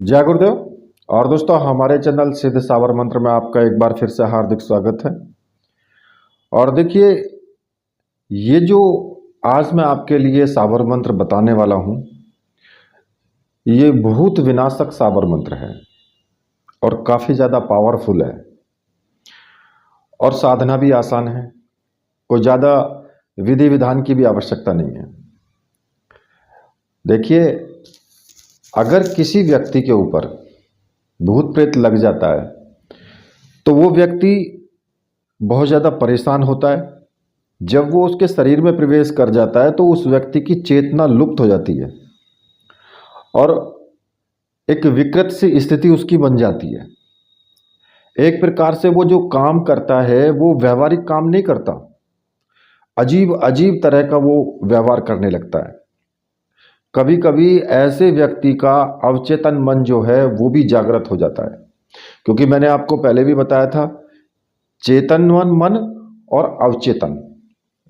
जय गुरुदेव। और दोस्तों, हमारे चैनल सिद्ध सावर मंत्र में आपका एक बार फिर से हार्दिक स्वागत है। और देखिए, ये जो आज मैं आपके लिए सावर मंत्र बताने वाला हूं, ये भूत विनाशक सावर मंत्र है और काफी ज्यादा पावरफुल है और साधना भी आसान है। कोई ज्यादा विधि विधान की भी आवश्यकता नहीं है। देखिए, अगर किसी व्यक्ति के ऊपर भूत प्रेत लग जाता है तो वो व्यक्ति बहुत ज़्यादा परेशान होता है। जब वो उसके शरीर में प्रवेश कर जाता है तो उस व्यक्ति की चेतना लुप्त हो जाती है और एक विकृत सी स्थिति उसकी बन जाती है। एक प्रकार से वो जो काम करता है वो व्यवहारिक काम नहीं करता, अजीब अजीब तरह का वो व्यवहार करने लगता है। कभी कभी ऐसे व्यक्ति का अवचेतन मन जो है वो भी जागृत हो जाता है, क्योंकि मैंने आपको पहले भी बताया था, चेतन मन और अवचेतन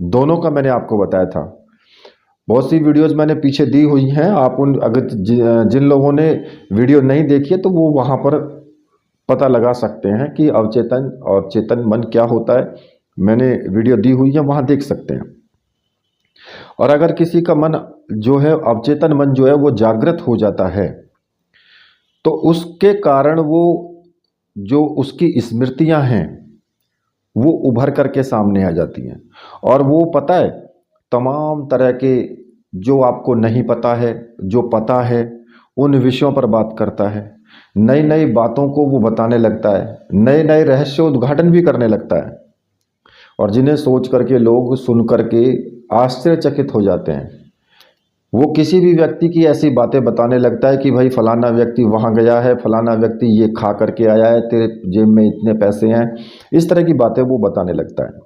दोनों का मैंने आपको बताया था। बहुत सी वीडियोस मैंने पीछे दी हुई हैं। आप उन अगर जिन लोगों ने वीडियो नहीं देखी है तो वो वहाँ पर पता लगा सकते हैं कि अवचेतन और चेतन मन क्या होता है। मैंने वीडियो दी हुई है, वहाँ देख सकते हैं। और अगर किसी का मन जो है, अवचेतन मन जो है वो जागृत हो जाता है तो उसके कारण वो जो उसकी स्मृतियां हैं वो उभर करके सामने आ जाती हैं। और वो पता है, तमाम तरह के जो आपको नहीं पता है, जो पता है, उन विषयों पर बात करता है। नई नई बातों को वो बताने लगता है, नए नए रहस्य उद्घाटन भी करने लगता है और जिन्हें सोच करके लोग सुन करके आश्चर्यचकित हो जाते हैं। वो किसी भी व्यक्ति की ऐसी बातें बताने लगता है कि भाई फलाना व्यक्ति वहाँ गया है, फलाना व्यक्ति ये खा करके आया है, तेरे जेब में इतने पैसे हैं। इस तरह की बातें वो बताने लगता है।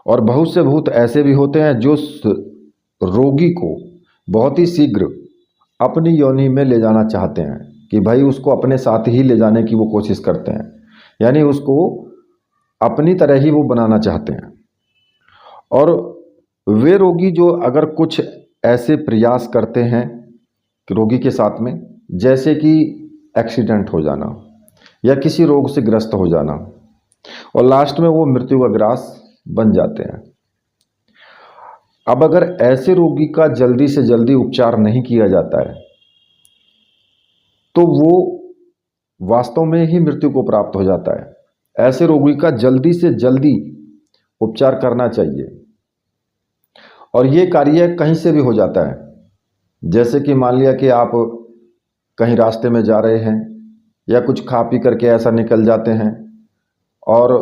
और बहुत से भूत ऐसे भी होते हैं जो रोगी को बहुत ही शीघ्र अपनी योनि में ले जाना चाहते हैं, कि भाई उसको अपने साथ ही ले जाने की वो कोशिश करते हैं, यानी उसको अपनी तरह ही वो बनाना चाहते हैं। और वे रोगी जो अगर कुछ ऐसे प्रयास करते हैं रोगी के साथ में, जैसे कि एक्सीडेंट हो जाना या किसी रोग से ग्रस्त हो जाना, और लास्ट में वो मृत्यु का ग्रास बन जाते हैं। अब अगर ऐसे रोगी का जल्दी से जल्दी उपचार नहीं किया जाता है तो वो वास्तव में ही मृत्यु को प्राप्त हो जाता है। ऐसे रोगी का जल्दी से जल्दी उपचार करना चाहिए। और ये कार्य कहीं से भी हो जाता है। जैसे कि मान लिया कि आप कहीं रास्ते में जा रहे हैं या कुछ खा पी करके ऐसा निकल जाते हैं और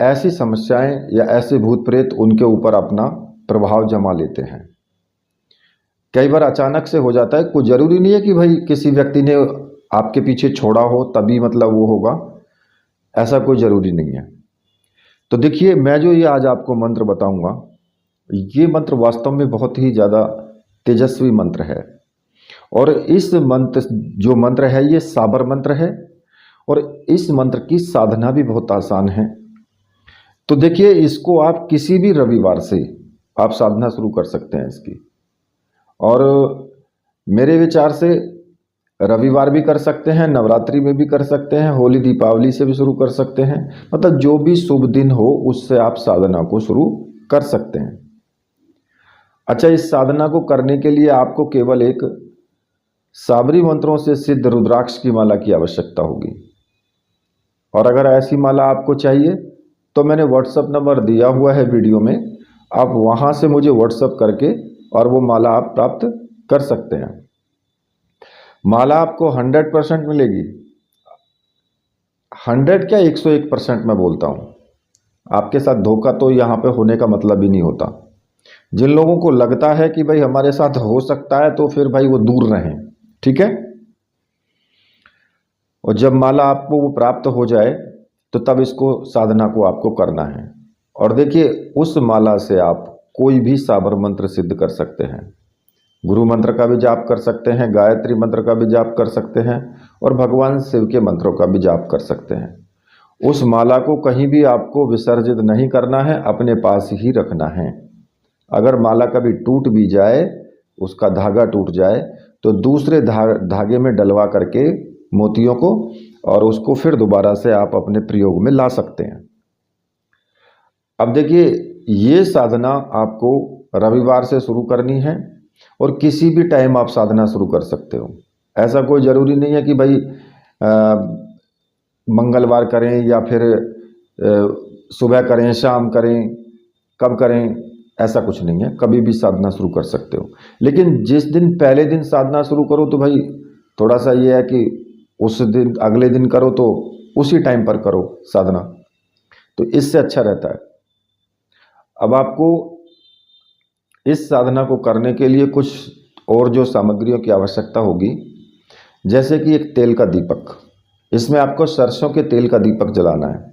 ऐसी समस्याएं या ऐसे भूत प्रेत उनके ऊपर अपना प्रभाव जमा लेते हैं। कई बार अचानक से हो जाता है। कोई ज़रूरी नहीं है कि भाई किसी व्यक्ति ने आपके पीछे छोड़ा हो तभी मतलब वो होगा, ऐसा कोई ज़रूरी नहीं है। तो देखिए, मैं जो ये आज आपको मंत्र बताऊंगा, ये मंत्र वास्तव में बहुत ही ज़्यादा तेजस्वी मंत्र है। और इस मंत्र जो मंत्र है ये साबर मंत्र है और इस मंत्र की साधना भी बहुत आसान है। तो देखिए, इसको आप किसी भी रविवार से आप साधना शुरू कर सकते हैं इसकी। और मेरे विचार से रविवार भी कर सकते हैं, नवरात्रि में भी कर सकते हैं, होली दीपावली से भी शुरू कर सकते हैं। मतलब जो भी शुभ दिन हो उससे आप साधना को शुरू कर सकते हैं। अच्छा, इस साधना को करने के लिए आपको केवल एक साबरी मंत्रों से सिद्ध रुद्राक्ष की माला की आवश्यकता होगी। और अगर ऐसी माला आपको चाहिए तो मैंने व्हाट्सएप नंबर दिया हुआ है वीडियो में, आप वहां से मुझे व्हाट्सएप करके और वो माला आप प्राप्त कर सकते हैं। माला आपको 100% मिलेगी। 100 क्या 101% मैं बोलता हूँ। आपके साथ धोखा तो यहाँ पे होने का मतलब ही नहीं होता। जिन लोगों को लगता है कि भाई हमारे साथ हो सकता है तो फिर भाई वो दूर रहें, ठीक है। और जब माला आपको वो प्राप्त हो जाए तो तब इसको साधना को आपको करना है। और देखिए, उस माला से आप कोई भी साबर मंत्र सिद्ध कर सकते हैं। गुरु मंत्र का भी जाप कर सकते हैं, गायत्री मंत्र का भी जाप कर सकते हैं और भगवान शिव के मंत्रों का भी जाप कर सकते हैं। उस माला को कहीं भी आपको विसर्जित नहीं करना है, अपने पास ही रखना है। अगर माला कभी टूट भी जाए, उसका धागा टूट जाए, तो दूसरे धागे में डलवा करके मोतियों को, और उसको फिर दोबारा से आप अपने प्रयोग में ला सकते हैं। अब देखिए, ये साधना आपको रविवार से शुरू करनी है और किसी भी टाइम आप साधना शुरू कर सकते हो। ऐसा कोई ज़रूरी नहीं है कि भाई मंगलवार करें या फिर सुबह करें, शाम करें, कब करें, ऐसा कुछ नहीं है। कभी भी साधना शुरू कर सकते हो। लेकिन जिस दिन पहले दिन साधना शुरू करो तो भाई थोड़ा सा ये है कि उस दिन अगले दिन करो तो उसी टाइम पर करो साधना, तो इससे अच्छा रहता है। अब आपको इस साधना को करने के लिए कुछ और जो सामग्रियों की आवश्यकता होगी, जैसे कि एक तेल का दीपक। इसमें आपको सरसों के तेल का दीपक जलाना है,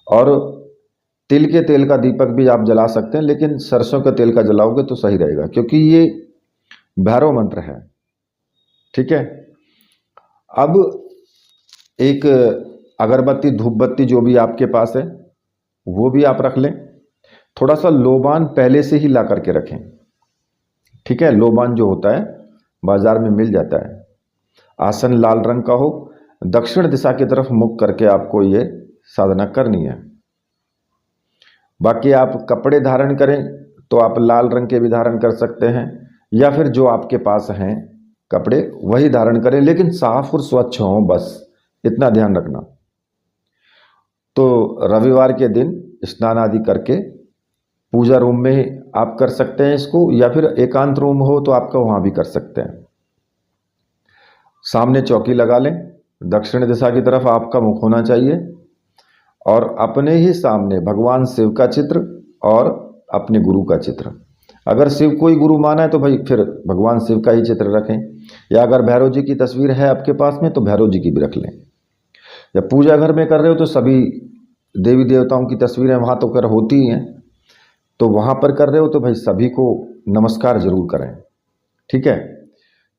और तिल के तेल का दीपक भी आप जला सकते हैं, लेकिन सरसों के तेल का जलाओगे तो सही रहेगा, क्योंकि ये भैरव मंत्र है। ठीक है। अब एक अगरबत्ती, धूप बत्ती जो भी आपके पास है वो भी आप रख लें। थोड़ा सा लोबान पहले से ही ला करके रखें। ठीक है। लोबान जो होता है बाजार में मिल जाता है। आसन लाल रंग का हो, दक्षिण दिशा की तरफ मुख करके आपको ये साधना करनी है। बाकी आप कपड़े धारण करें तो आप लाल रंग के भी धारण कर सकते हैं, या फिर जो आपके पास हैं कपड़े वही धारण करें, लेकिन साफ और स्वच्छ हों, बस इतना ध्यान रखना। तो रविवार के दिन स्नान आदि करके पूजा रूम में आप कर सकते हैं इसको, या फिर एकांत रूम हो तो आपका वहाँ भी कर सकते हैं। सामने चौकी लगा लें, दक्षिण दिशा की तरफ आपका मुख होना चाहिए, और अपने ही सामने भगवान शिव का चित्र और अपने गुरु का चित्र। अगर शिव को ही गुरु माना है तो भाई फिर भगवान शिव का ही चित्र रखें, या अगर भैरव जी की तस्वीर है आपके पास में तो भैरव जी की भी रख लें। या पूजा घर में कर रहे हो तो सभी देवी देवताओं की तस्वीरें वहाँ तो कर होती ही हैं, तो वहाँ पर कर रहे हो तो भाई सभी को नमस्कार जरूर करें। ठीक है।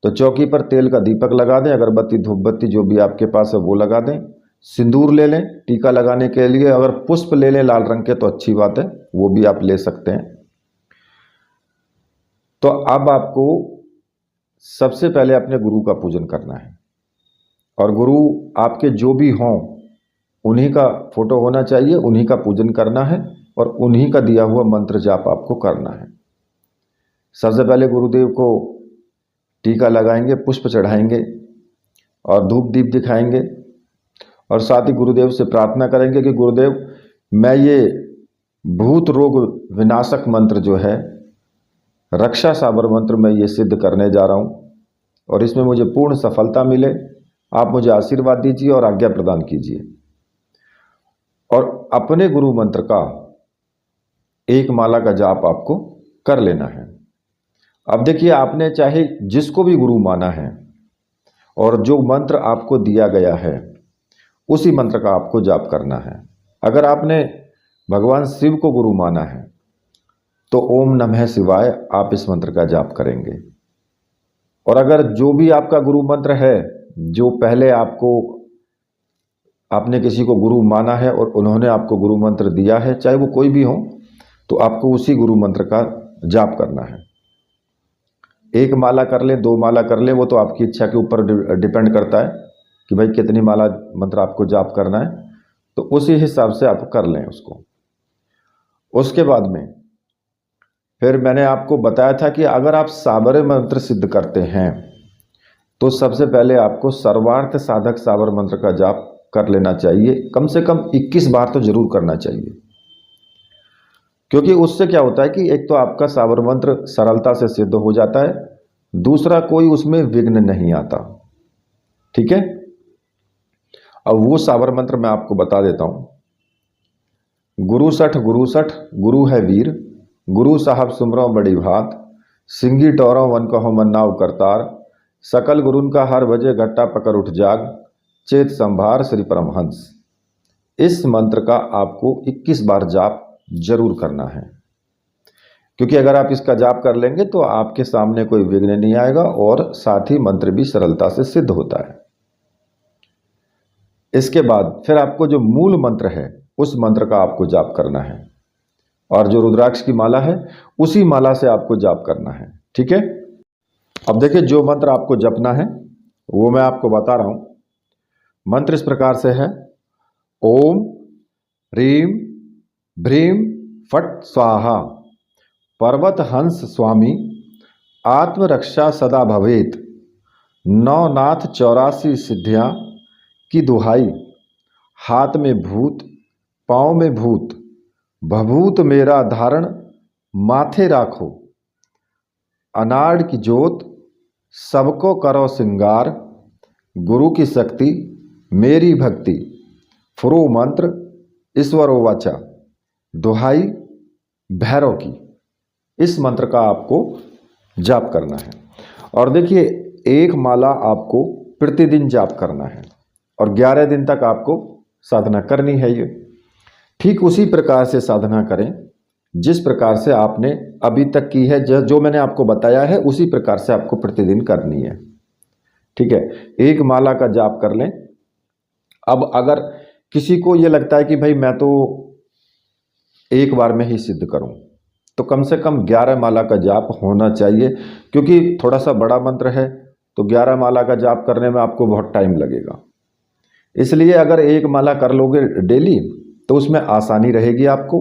तो चौकी पर तेल का दीपक लगा दें, अगरबत्ती धूप बत्ती जो भी आपके पास है वो लगा दें। सिंदूर ले लें टीका लगाने के लिए, अगर पुष्प ले लें लाल रंग के तो अच्छी बात है, वो भी आप ले सकते हैं। तो अब आपको सबसे पहले अपने गुरु का पूजन करना है, और गुरु आपके जो भी हों उन्हीं का फोटो होना चाहिए, उन्हीं का पूजन करना है, और उन्हीं का दिया हुआ मंत्र जाप आपको करना है। सबसे पहले गुरुदेव को टीका लगाएंगे, पुष्प चढ़ाएंगे और धूप दीप दिखाएंगे, और साथ ही गुरुदेव से प्रार्थना करेंगे कि गुरुदेव मैं ये भूत रोग विनाशक मंत्र जो है रक्षा साबर मंत्र मैं ये सिद्ध करने जा रहा हूँ, और इसमें मुझे पूर्ण सफलता मिले। आप मुझे आशीर्वाद दीजिए और आज्ञा प्रदान कीजिए। और अपने गुरु मंत्र का एक माला का जाप आपको कर लेना है। अब देखिए, आपने चाहे जिसको भी गुरु माना है और जो मंत्र आपको दिया गया है उसी मंत्र का आपको जाप करना है। अगर आपने भगवान शिव को गुरु माना है तो ओम नमः शिवाय आप इस मंत्र का जाप करेंगे। और अगर जो भी आपका गुरु मंत्र है, जो पहले आपने किसी को गुरु माना है और उन्होंने आपको गुरु मंत्र दिया है, चाहे वो कोई भी हो, तो आपको उसी गुरु मंत्र का जाप करना है। एक माला कर ले, दो माला कर ले, वो तो आपकी इच्छा के ऊपर डिपेंड करता है कि भाई कितनी माला मंत्र आपको जाप करना है, तो उसी हिसाब से आप कर लें उसको। उसके बाद में फिर मैंने आपको बताया था कि अगर आप साबर मंत्र सिद्ध करते हैं तो सबसे पहले आपको सर्वार्थ साधक साबर मंत्र का जाप कर लेना चाहिए। कम से कम 21 बार तो जरूर करना चाहिए, क्योंकि उससे क्या होता है कि एक तो आपका साबर मंत्र सरलता से सिद्ध हो जाता है, दूसरा कोई उसमें विघ्न नहीं आता। ठीक है। अब वो साबर मंत्र मैं आपको बता देता हूं। गुरु सठ गुरु है वीर, गुरु साहब सुमरो बड़ी भात, सिंगी टोरों वन कहो मन्नाव करतार, सकल गुरुन का हर बजे गट्टा पकड़ उठ जाग, चेत संभार श्री परमहंस। इस मंत्र का आपको 21 बार जाप जरूर करना है, क्योंकि अगर आप इसका जाप कर लेंगे तो आपके सामने कोई विघ्न नहीं आएगा और साथ ही मंत्र भी सरलता से सिद्ध होता है। इसके बाद फिर आपको जो मूल मंत्र है उस मंत्र का आपको जाप करना है, और जो रुद्राक्ष की माला है उसी माला से आपको जाप करना है। ठीक है। अब देखिए, जो मंत्र आपको जपना है वो मैं आपको बता रहा हूँ। मंत्र इस प्रकार से है, ओम ह्रीम भ्रीम फट स्वाहा, पर्वत हंस स्वामी आत्मरक्षा सदा भवेत, नवनाथ 84 सिद्धियाँ की दुहाई, हाथ में भूत पाँव में भूत, भभूत मेरा धारण माथे राखो, अनाड़ की जोत सबको करो सिंगार, गुरु की शक्ति मेरी भक्ति, फ्रू मंत्र ईश्वरो वाचा, दुहाई भैरव की। इस मंत्र का आपको जाप करना है। और देखिए, एक माला आपको प्रतिदिन जाप करना है और 11 दिन तक आपको साधना करनी है। ये ठीक उसी प्रकार से साधना करें जिस प्रकार से आपने अभी तक की है। जो मैंने आपको बताया है उसी प्रकार से आपको प्रतिदिन करनी है। ठीक है, एक माला का जाप कर लें। अब अगर किसी को ये लगता है कि भाई मैं तो एक बार में ही सिद्ध करूं, तो कम से कम 11 माला का जाप होना चाहिए, क्योंकि थोड़ा सा बड़ा मंत्र है तो 11 माला का जाप करने में आपको बहुत टाइम लगेगा। इसलिए अगर एक माला कर लोगे डेली तो उसमें आसानी रहेगी, आपको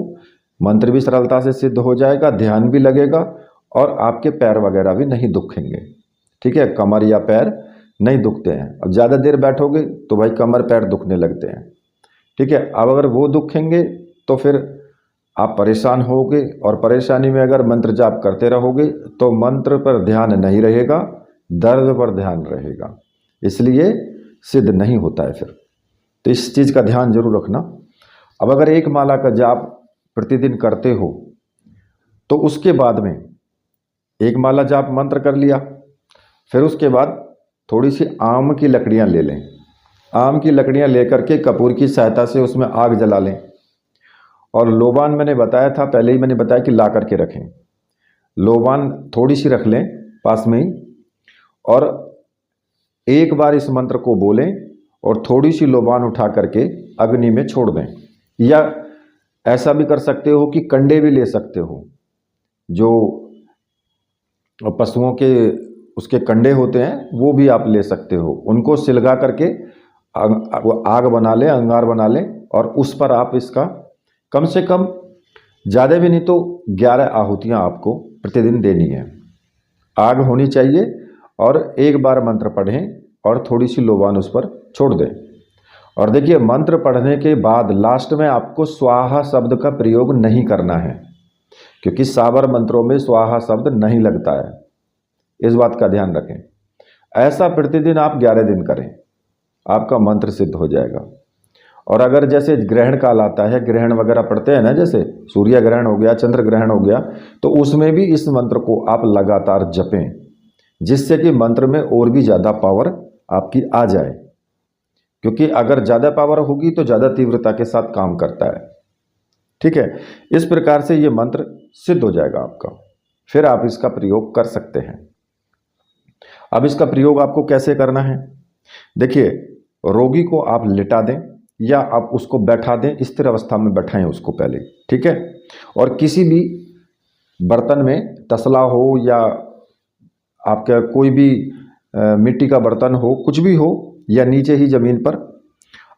मंत्र भी सरलता से सिद्ध हो जाएगा, ध्यान भी लगेगा और आपके पैर वगैरह भी नहीं दुखेंगे। ठीक है, कमर या पैर नहीं दुखते हैं। अब ज़्यादा देर बैठोगे तो भाई कमर पैर दुखने लगते हैं। ठीक है, अब अगर वो दुखेंगे तो फिर आप परेशान होगे, और परेशानी में अगर मंत्र जाप करते रहोगे तो मंत्र पर ध्यान नहीं रहेगा, दर्द पर ध्यान रहेगा, इसलिए सिद्ध नहीं होता है फिर। तो इस चीज़ का ध्यान जरूर रखना। अब अगर एक माला का जाप प्रतिदिन करते हो तो उसके बाद में एक माला जाप मंत्र कर लिया, फिर उसके बाद थोड़ी सी आम की लकड़ियां ले लें। आम की लकड़ियां लेकर के कपूर की सहायता से उसमें आग जला लें। और लोबान मैंने बताया था, पहले ही मैंने बताया कि ला करके रखें। लोबान थोड़ी सी रख लें पास में ही, और एक बार इस मंत्र को बोलें और थोड़ी सी लोबान उठा करके अग्नि में छोड़ दें। या ऐसा भी कर सकते हो कि कंडे भी ले सकते हो, जो पशुओं के उसके कंडे होते हैं वो भी आप ले सकते हो। उनको सिलगा करके आग बना लें, अंगार बना लें, और उस पर आप इसका कम से कम, ज़्यादा भी नहीं तो 11 आहुतियाँ आपको प्रतिदिन देनी है। आग होनी चाहिए और एक बार मंत्र पढ़ें और थोड़ी सी लोबान उस पर छोड़ दें। और देखिए, मंत्र पढ़ने के बाद लास्ट में आपको स्वाहा शब्द का प्रयोग नहीं करना है, क्योंकि साबर मंत्रों में स्वाहा शब्द नहीं लगता है। इस बात का ध्यान रखें। ऐसा प्रतिदिन आप 11 दिन करें, आपका मंत्र सिद्ध हो जाएगा। और अगर जैसे ग्रहण काल आता है, ग्रहण वगैरह पड़ते हैं ना, जैसे सूर्य ग्रहण हो गया, चंद्र ग्रहण हो गया, तो उसमें भी इस मंत्र को आप लगातार जपें, जिससे कि मंत्र में और भी ज़्यादा पावर आपकी आ जाए। क्योंकि अगर ज़्यादा पावर होगी तो ज़्यादा तीव्रता के साथ काम करता है। ठीक है, इस प्रकार से ये मंत्र सिद्ध हो जाएगा आपका। फिर आप इसका प्रयोग कर सकते हैं। अब इसका प्रयोग आपको कैसे करना है? देखिए, रोगी को आप लिटा दें या आप उसको बैठा दें, स्थिर अवस्था में बैठाएं उसको पहले। ठीक है, और किसी भी बर्तन में, तसला हो या आपका कोई भी मिट्टी का बर्तन हो, कुछ भी हो, या नीचे ही ज़मीन पर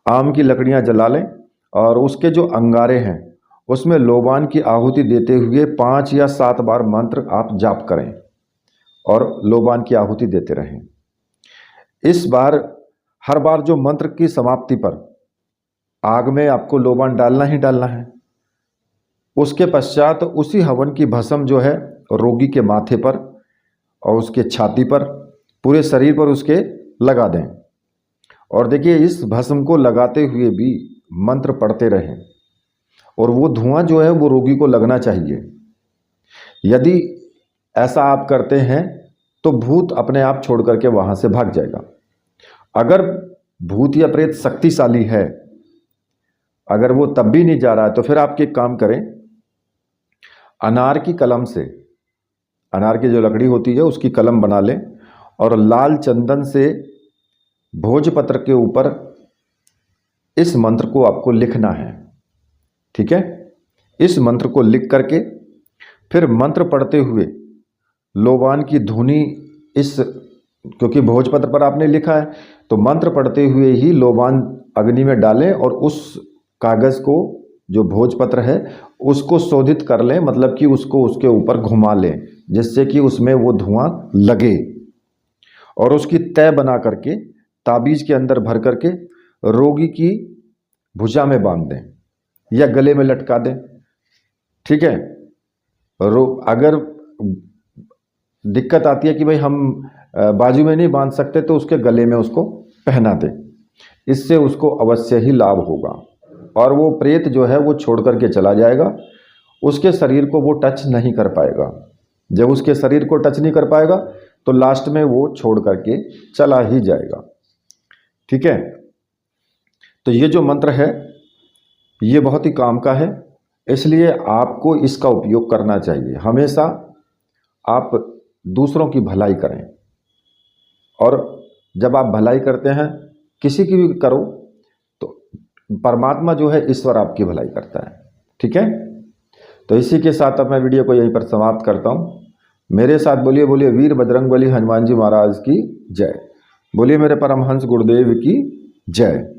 आम की लकड़ियां जला लें और उसके जो अंगारे हैं उसमें लोबान की आहुति देते हुए 5 या 7 बार मंत्र आप जाप करें और लोबान की आहुति देते रहें। इस बार हर बार जो मंत्र की समाप्ति पर आग में आपको लोबान डालना ही डालना है। उसके पश्चात उसी हवन की भस्म जो है रोगी के माथे पर और उसके छाती पर, पूरे शरीर पर उसके लगा दें। और देखिए, इस भस्म को लगाते हुए भी मंत्र पढ़ते रहें और वो धुआं जो है वो रोगी को लगना चाहिए। यदि ऐसा आप करते हैं तो भूत अपने आप छोड़ करके वहाँ से भाग जाएगा। अगर भूत या प्रेत शक्तिशाली है, अगर वो तब भी नहीं जा रहा है, तो फिर आप एक काम करें, अनार की कलम से, अनार की जो लकड़ी होती है उसकी कलम बना लें और लाल चंदन से भोजपत्र के ऊपर इस मंत्र को आपको लिखना है। ठीक है, इस मंत्र को लिख करके फिर मंत्र पढ़ते हुए लोबान की धुनी इस, क्योंकि भोजपत्र पर आपने लिखा है तो मंत्र पढ़ते हुए ही लोबान अग्नि में डालें और उस कागज़ को, जो भोजपत्र है, उसको शोधित कर लें, मतलब कि उसको उसके ऊपर घुमा लें जिससे कि उसमें वो धुआं लगे, और उसकी तय बना करके ताबीज़ के अंदर भर करके रोगी की भुजा में बांध दें या गले में लटका दें। ठीक है। अगर दिक्कत आती है कि भाई हम बाजू में नहीं बांध सकते तो उसके गले में उसको पहना दें, इससे उसको अवश्य ही लाभ होगा और वो प्रेत जो है वो छोड़ करके चला जाएगा, उसके शरीर को वो टच नहीं कर पाएगा। जब उसके शरीर को टच नहीं कर पाएगा तो लास्ट में वो छोड़ करके चला ही जाएगा। ठीक है। तो ये जो मंत्र है ये बहुत ही काम का है, इसलिए आपको इसका उपयोग करना चाहिए। हमेशा आप दूसरों की भलाई करें, और जब आप भलाई करते हैं किसी की भी करो तो परमात्मा जो है, ईश्वर आपकी भलाई करता है। ठीक है। तो इसी के साथ अब मैं वीडियो को यहीं पर समाप्त करता हूँ। मेरे साथ बोलिए बोलिए वीर बजरंगबली हनुमान जी महाराज की जय। बोलिए मेरे परमहंस गुरुदेव की जय।